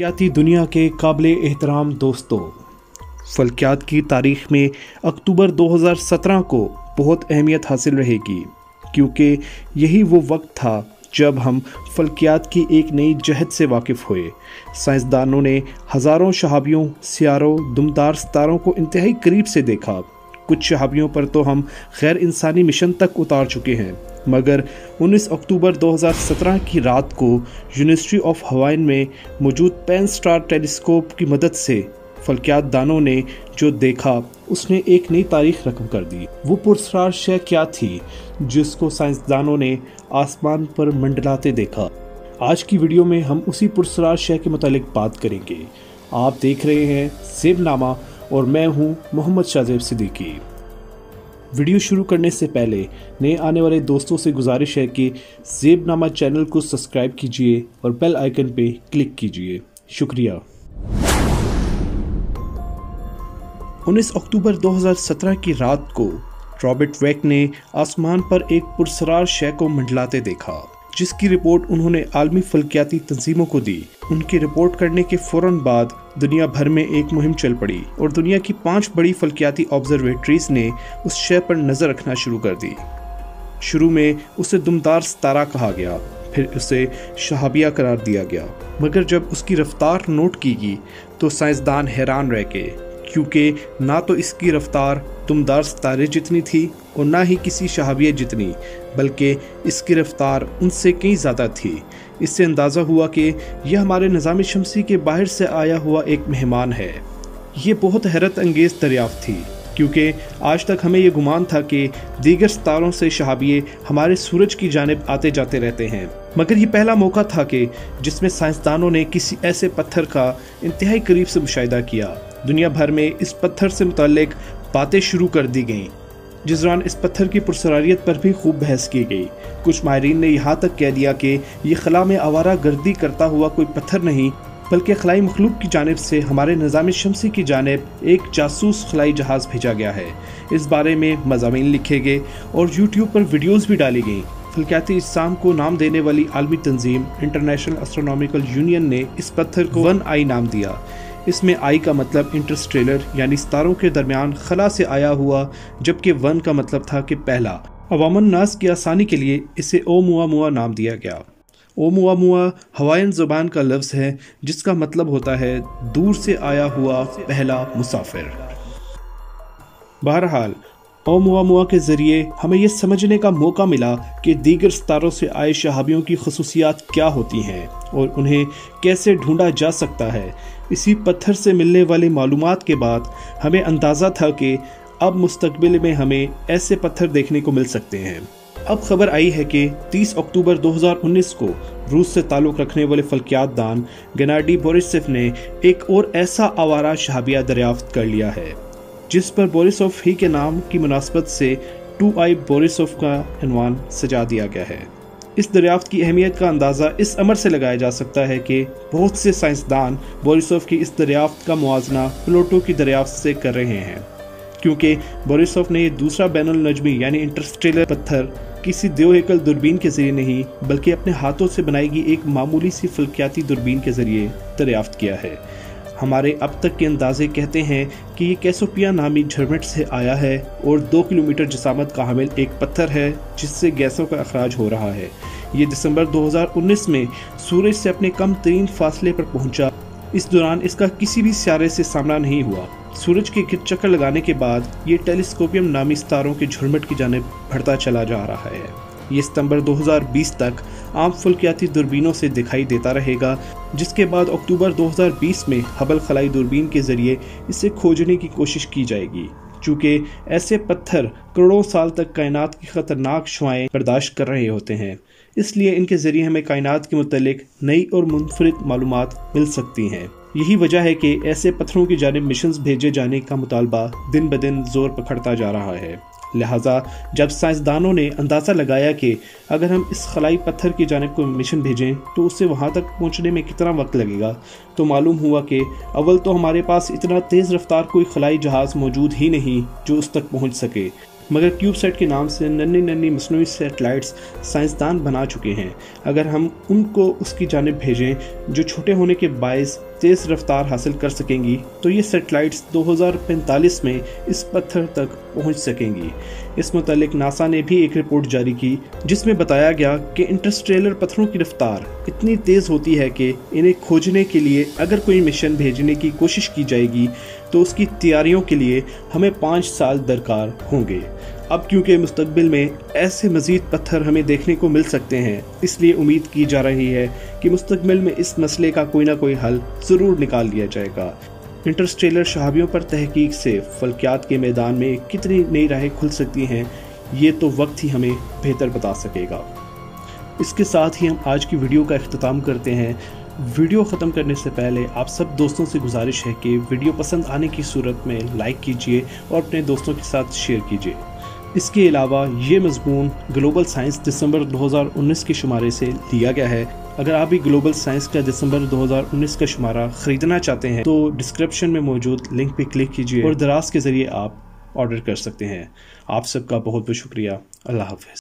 फल्कियाती दुनिया के काबिले एहतराम दोस्तों, फल्कियात की तारीख में अक्टूबर 2017 को बहुत अहमियत हासिल रहेगी, क्योंकि यही वो वक्त था जब हम फल्कियात की एक नई जहद से वाकिफ़ हुए। साइंसदानों ने हज़ारों शहाबियों, सियारों, दुमदार सितारों को इंतहाई करीब से देखा। कुछ शहाबियों पर तो हम गैर इंसानी मिशन तक उतार चुके हैं, मगर 19 अक्टूबर 2017 की रात को यूनिवर्सिटी ऑफ हवाई में मौजूद पेन स्टार टेलीस्कोप की मदद से फल्कियात दानों ने जो देखा उसने एक नई तारीख रकम कर दी। वो पुरस्कार शय क्या थी जिसको साइंसदानों ने आसमान पर मंडलाते देखा? आज की वीडियो में हम उसी पुरस्कार शय के मुतालिक बात करेंगे। आप देख रहे हैं ज़ेबनामा और मैं हूं मोहम्मद शाहज़ेब सिद्दीकी। वीडियो शुरू करने से पहले नए आने वाले दोस्तों से गुजारिश है कि ज़ेबनामा चैनल को सब्सक्राइब कीजिए और बेल आइकन पे क्लिक कीजिए। शुक्रिया। 19 अक्टूबर 2017 की रात को रॉबर्ट वेक ने आसमान पर एक पुरस्कार शय को मंडलाते देखा, जिसकी रिपोर्ट उन्होंने आलमी फल्कियाती तंजीमों को दी। उनकी रिपोर्ट करने के फौरन बाद दुनिया भर में एक मुहिम चल पड़ी और दुनिया की 5 बड़ी फल्कियाती ऑब्जर्वेटरीज ने उस शय पर नज़र रखना शुरू कर दी। शुरू में उसे दुमदार सितारा कहा गया, फिर उसे शहाबिया करार दिया गया, मगर जब उसकी रफ्तार नोट की गई तो साइंसदान हैरान रह गए, क्योंकि ना तो इसकी रफ्तार दुमदार सितारे जितनी थी और ना ही किसी शहाबिया जितनी, बल्कि इसकी रफ्तार उनसे कहीं ज़्यादा थी। इससे अंदाज़ा हुआ कि यह हमारे निज़ाम शमसी के बाहर से आया हुआ एक मेहमान है। ये बहुत हैरत अंगेज़ दरियाफ्त थी, क्योंकि आज तक हमें यह गुमान था कि दीगर सितारों से शहाबिये हमारे सूरज की जानिब आते जाते रहते हैं, मगर ये पहला मौका था कि जिसमें साइंसदानों ने किसी ऐसे पत्थर का इंतहाई करीब से मुशाहिदा किया। दुनिया भर में इस पत्थर से मुताल्लिक बातें शुरू कर दी गईं, जिस दौरान इस पत्थर की पुरस्कारियत पर भी खूब बहस की गई। कुछ माहिरीन ने यहाँ तक कह दिया कि ये खला में आवारा गर्दी करता हुआ कोई पत्थर नहीं, बल्कि खलाई मखलूक की जानिब से हमारे निज़ाम शमसी की जानिब एक जासूस खलाई जहाज़ भेजा गया है। इस बारे में मज़ामीन लिखे गए और यूट्यूब पर वीडियोज़ भी डाली गईं। फल्कियाती इज्साम को नाम देने वाली आलमी तंजीम इंटरनेशनल एस्ट्रोनॉमिकल यूनियन ने इस पत्थर को 1I नाम दिया। इसमें I का मतलब इंटरस्टेलर यानी सितारों के दरमियान खला से आया हुआ, जबकि 1 का मतलब था कि पहला। अवामन नास की आसानी के लिए इसे ओमुआमुआ नाम दिया गया। ओमुआमुआ हवाईन ज़ुबान का लफ्ज़ है जिसका मतलब होता है दूर से आया हुआ पहला मुसाफिर। बहरहाल ओमुआमुआ के ज़रिए हमें यह समझने का मौका मिला कि दीगर सितारों से आए शहाबियों की खसूसियात क्या होती हैं और उन्हें कैसे ढूंढा जा सकता है। इसी पत्थर से मिलने वाली मालूमात के बाद हमें अंदाज़ा था कि अब मुस्तकबिल में हमें ऐसे पत्थर देखने को मिल सकते हैं। अब खबर आई है कि 30 अक्टूबर 2019 को रूस से ताल्लुक़ रखने वाले फल्कियात दान गेनाडी बोरिसोव ने एक और ऐसा आवारा शहाबिया दरियाफ्त कर लिया है, जिस पर बोरिसोव ही के नाम की मुनासबत से 2I बोरिसोव का इन्वान सजा दिया गया है। इस दरियाफ्त की अहमियत का अंदाज़ा इस अमर से लगाया जा सकता है कि बहुत से साइंसदान बोरिसोव की इस दरियाफ्त का मुआजना प्लूटो की दरियाफ्त से कर रहे हैं, क्योंकि बोरिसोव ने ये दूसरा बैनुल नजमी यानी इंटरस्टेलर पत्थर किसी देवहेकल दूरबीन के जरिए नहीं, बल्कि अपने हाथों से बनाई गई एक मामूली सी फल्कियाती दूरबीन के जरिए दरियाफ्त किया है। हमारे अब तक के अंदाजे कहते हैं कि ये कैसोपिया नामी झरमट से आया है और 2 किलोमीटर जिसामत का हामिल एक पत्थर है जिससे गैसों का अखराज हो रहा है। ये दिसंबर 2019 में सूरज से अपने कम तरीन फासले पर पहुंचा। इस दौरान इसका किसी भी सितारे से सामना नहीं हुआ। सूरज के गिर्द चक्कर लगाने के बाद ये टेलीस्कोपियम नामी सितारों के झुरमुट की जानिब बढ़ता चला जा रहा है। ये सितंबर 2020 तक आम फल्कियाती दूरबीनों से दिखाई देता रहेगा, जिसके बाद अक्टूबर 2020 में हबल खलाई दूरबीन के जरिए इसे खोजने की कोशिश की जाएगी। चूँकि ऐसे पत्थर करोड़ों साल तक कायनात की खतरनाक शुआएं बर्दाश्त कर रहे होते हैं, इसलिए इनके जरिए हमें कायनात के मुतालिक नई और मुनफरिद मालूमात मिल सकती हैं। यही वजह है कि ऐसे पत्थरों की जानिब मिशंस भेजे जाने का मुतालबा दिन ब दिन जोर पकड़ता जा रहा है। लिहाजा जब साइंसदानों ने अंदाज़ा लगाया कि अगर हम इस खलाई पत्थर की जानिब कोई मिशन भेजें तो उससे वहाँ तक पहुँचने में कितना वक्त लगेगा, तो मालूम हुआ कि अव्वल तो हमारे पास इतना तेज़ रफ्तार कोई खलाई जहाज़ मौजूद ही नहीं जो उस तक पहुँच सके। मगर क्यूबसैट के नाम से नन्ही नन्ही मसनूई सैटेलाइट्स साइंसदान बना चुके हैं। अगर हम उनको उसकी जानिब भेजें जो छोटे होने के बायस तेज़ रफ्तार हासिल कर सकेंगी, तो ये सैटेलाइट्स 2045 में इस पत्थर तक पहुंच सकेंगी। इस मुतालिक नासा ने भी एक रिपोर्ट जारी की जिसमें बताया गया कि इंटरस्टेलर पत्थरों की रफ्तार इतनी तेज़ होती है कि इन्हें खोजने के लिए अगर कोई मिशन भेजने की कोशिश की जाएगी तो उसकी तैयारियों के लिए हमें 5 साल दरकार होंगे। अब क्योंकि मुस्तकबिल में ऐसे मज़ीद पत्थर हमें देखने को मिल सकते हैं, इसलिए उम्मीद की जा रही है कि मुस्तकबिल में इस मसले का कोई ना कोई हल ज़रूर निकाल लिया जाएगा। इंटरस्टेलर शहाबियों पर तहकीक से फल्कियात के मैदान में कितनी नई राहें खुल सकती हैं, ये तो वक्त ही हमें बेहतर बता सकेगा। इसके साथ ही हम आज की वीडियो का इख्तिताम करते हैं। वीडियो ख़त्म करने से पहले आप सब दोस्तों से गुजारिश है कि वीडियो पसंद आने की सूरत में लाइक कीजिए और अपने दोस्तों के साथ शेयर कीजिए। इसके अलावा ये मज़मून ग्लोबल साइंस दिसंबर 2019 के शुमारे से लिया गया है। अगर आप भी ग्लोबल साइंस का दिसंबर 2019 का शुमारा ख़रीदना चाहते हैं तो डिस्क्रिप्शन में मौजूद लिंक पे क्लिक कीजिए और दराज के ज़रिए आप ऑर्डर कर सकते हैं। आप सबका बहुत बहुत शुक्रिया। अल्लाह हाफ़िज़।